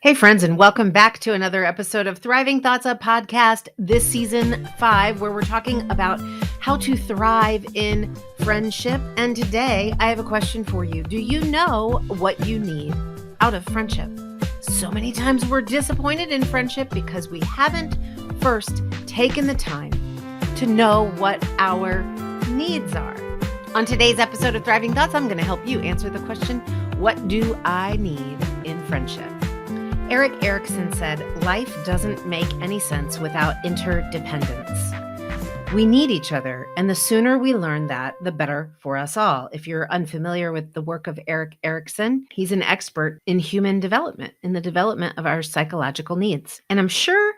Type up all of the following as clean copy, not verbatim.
Hey, friends, and welcome back to another episode of Thriving Thoughts Up podcast, this season 5, where we're talking about how to thrive in friendship. And today I have a question for you. Do you know what you need out of friendship? So many times we're disappointed in friendship because we haven't first taken the time to know what our needs are. On today's episode of Thriving Thoughts, I'm going to help you answer the question, what do I need in friendship? Erik Erikson said, life doesn't make any sense without interdependence. We need each other, and the sooner we learn that, the better for us all. If you're unfamiliar with the work of Erik Erikson, he's an expert in human development, in the development of our psychological needs. And I'm sure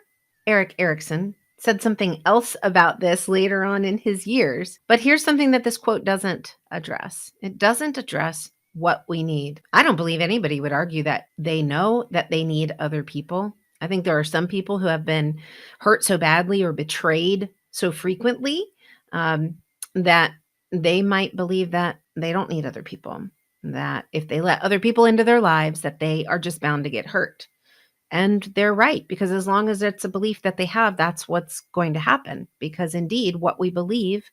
Erik Erikson said something else about this later on in his years, but here's something that this quote doesn't address. It doesn't address what we need. I don't believe anybody would argue that they know that they need other people. I think there are some people who have been hurt so badly or betrayed so frequently that they might believe that they don't need other people, that if they let other people into their lives, that they are just bound to get hurt. And they're right, because as long as it's a belief that they have, that's what's going to happen. Because indeed, what we believe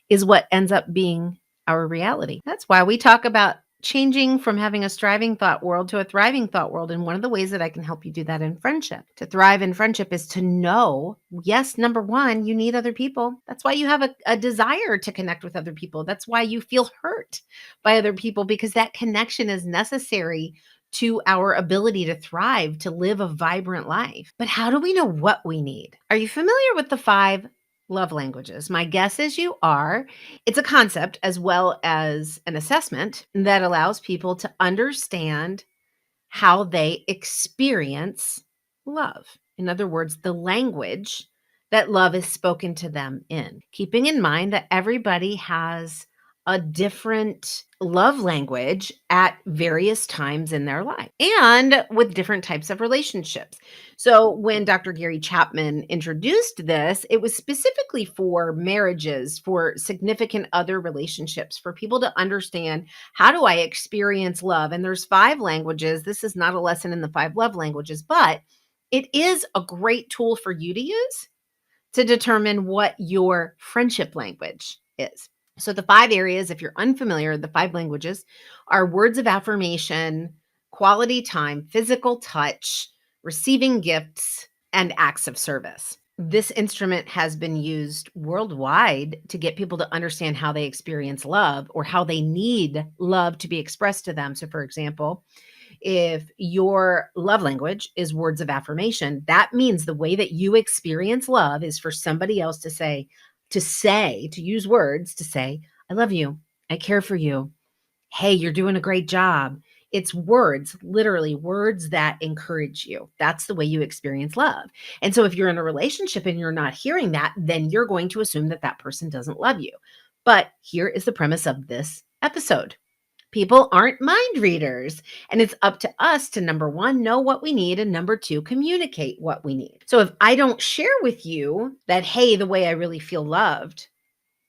is what ends up being our reality. That's why we talk about changing from having a striving thought world to a thriving thought world. And one of the ways that I can help you do that in friendship, to thrive in friendship, is to know, yes, number one, you need other people. That's why you have a desire to connect with other people. That's why you feel hurt by other people, because that connection is necessary to our ability to thrive, to live a vibrant life. But how do we know what we need? Are you familiar with the 5 love languages? My guess is you are. It's a concept as well as an assessment that allows people to understand how they experience love. In other words, the language that love is spoken to them in. Keeping in mind that everybody has a different love language at various times in their life and with different types of relationships. So when Dr. Gary Chapman introduced this, it was specifically for marriages, for significant other relationships, for people to understand, how do I experience love? And there's 5 languages. This is not a lesson in the 5 love languages, but it is a great tool for you to use to determine what your friendship language is. So the 5 areas, if you're unfamiliar, the 5 languages are words of affirmation, quality time, physical touch, receiving gifts, and acts of service. This instrument has been used worldwide to get people to understand how they experience love or how they need love to be expressed to them. So for example, if your love language is words of affirmation, that means the way that you experience love is for somebody else to use words to say, I love you. I care for you. Hey, you're doing a great job. It's words, literally words that encourage you. That's the way you experience love. And so if you're in a relationship and you're not hearing that, then you're going to assume that that person doesn't love you. But here is the premise of this episode. People aren't mind readers, and it's up to us to, number 1, know what we need, and number 2, communicate what we need. So if I don't share with you that, hey, the way I really feel loved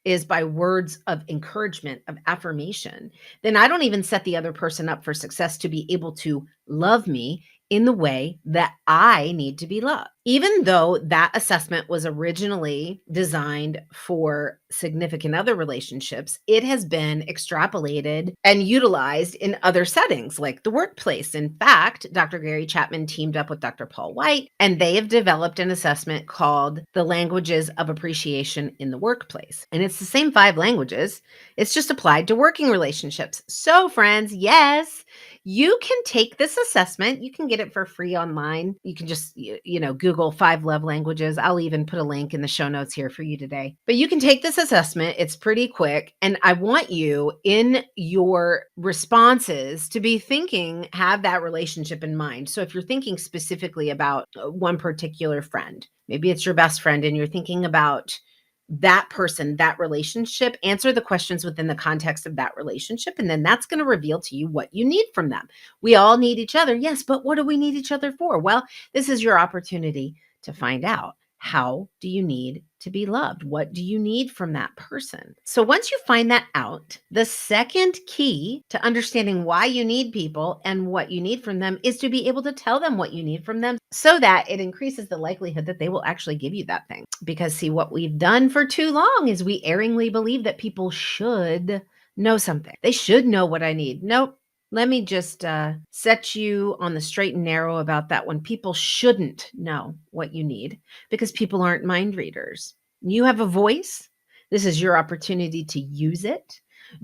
is by words of encouragement, of affirmation, then I don't even set the other person up for success to be able to love me in the way that I need to be loved. Even though that assessment was originally designed for significant other relationships, it has been extrapolated and utilized in other settings like the workplace. In fact, Dr. Gary Chapman teamed up with Dr. Paul White, and they have developed an assessment called the Languages of Appreciation in the Workplace. And it's the same 5 languages. It's just applied to working relationships. So friends, yes, you can take this assessment. You can get it for free online. You can just, Google 5 love languages. I'll even put a link in the show notes here for you today. But you can take this assessment. It's pretty quick. And I want you in your responses to be thinking, have that relationship in mind. So if you're thinking specifically about one particular friend, maybe it's your best friend, and you're thinking about that person, that relationship, answer the questions within the context of that relationship. And then that's going to reveal to you what you need from them. We all need each other. Yes, but what do we need each other for? Well, this is your opportunity to find out. How do you need to be loved? What do you need from that person? So once you find that out, the second key to understanding why you need people and what you need from them is to be able to tell them what you need from them so that it increases the likelihood that they will actually give you that thing. Because see, what we've done for too long is we erringly believe that people should know something. They should know what I need. Nope. Let me just set you on the straight and narrow about that one. People shouldn't know what you need because people aren't mind readers. You have a voice. This is your opportunity to use it.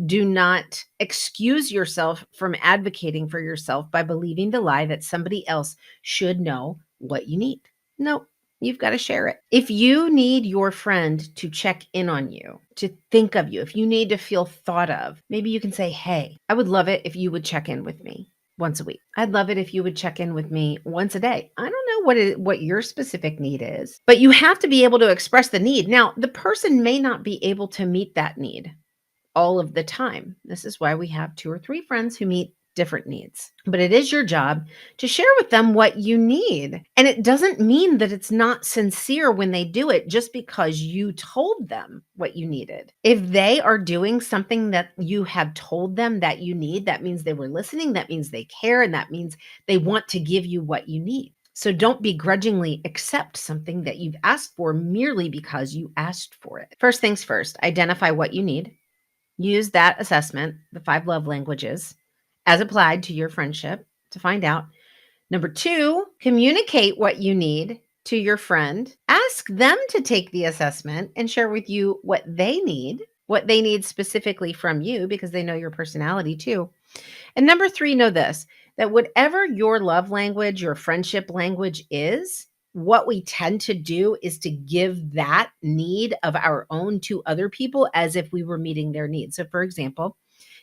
Do not excuse yourself from advocating for yourself by believing the lie that somebody else should know what you need. Nope. You've got to share it. If you need your friend to check in on you, to think of you, if you need to feel thought of, maybe you can say, hey, I would love it if you would check in with me once a week. I'd love it if you would check in with me once a day. I don't know what your specific need is, but you have to be able to express the need. Now, the person may not be able to meet that need all of the time. This is why we have 2 or 3 friends who meet different needs. But it is your job to share with them what you need. And it doesn't mean that it's not sincere when they do it just because you told them what you needed. If they are doing something that you have told them that you need, that means they were listening, that means they care, and that means they want to give you what you need. So don't begrudgingly accept something that you've asked for merely because you asked for it. First things first, identify what you need. Use that assessment, the 5 love languages, as applied to your friendship to find out. Number 2, communicate what you need to your friend. Ask them to take the assessment and share with you what they need specifically from you because they know your personality too. And number 3, know this, that whatever your love language, your friendship language is, what we tend to do is to give that need of our own to other people as if we were meeting their needs. So for example,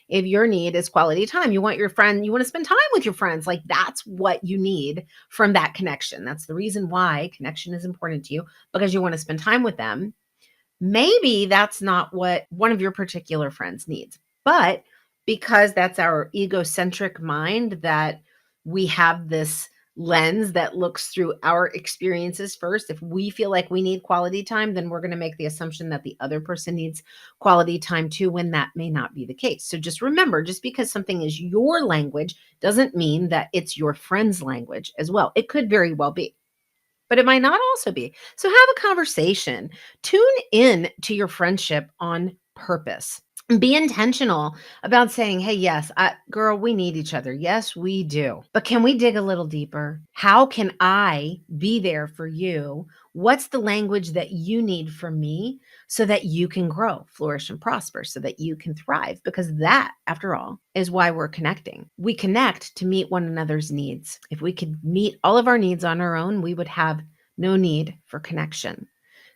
if your need is quality time, you want to spend time with your friends, like that's what you need from that connection. That's the reason why connection is important to you, because you want to spend time with them. Maybe that's not what one of your particular friends needs, but because that's our egocentric mind, that we have this lens that looks through our experiences first. If we feel like we need quality time, then we're going to make the assumption that the other person needs quality time too, when that may not be the case. So just remember, just because something is your language doesn't mean that it's your friend's language as well. It could very well be, but it might not also be. So have a conversation. Tune in to your friendship on purpose. Be intentional about saying, hey, yes, girl, we need each other. Yes, we do. But can we dig a little deeper? How can I be there for you? What's the language that you need from me so that you can grow, flourish, and prosper, so that you can thrive? Because that, after all, is why we're connecting. We connect to meet one another's needs. If we could meet all of our needs on our own, we would have no need for connection.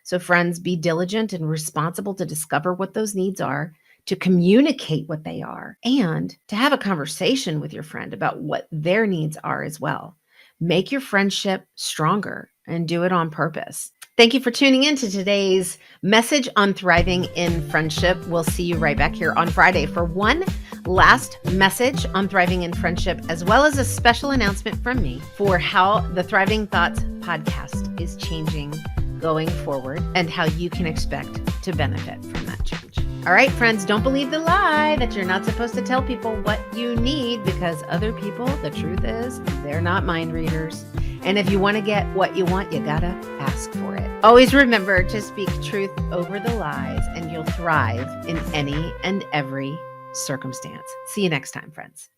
So friends, be diligent and responsible to discover what those needs are, to communicate what they are, and to have a conversation with your friend about what their needs are as well. Make your friendship stronger and do it on purpose. Thank you for tuning in to today's message on thriving in friendship. We'll see you right back here on Friday for one last message on thriving in friendship, as well as a special announcement from me for how the Thriving Thoughts podcast is changing going forward and how you can expect to benefit from that change. All right, friends, don't believe the lie that you're not supposed to tell people what you need, because other people, the truth is, they're not mind readers. And if you want to get what you want, you gotta ask for it. Always remember to speak truth over the lies, and you'll thrive in any and every circumstance. See you next time, friends.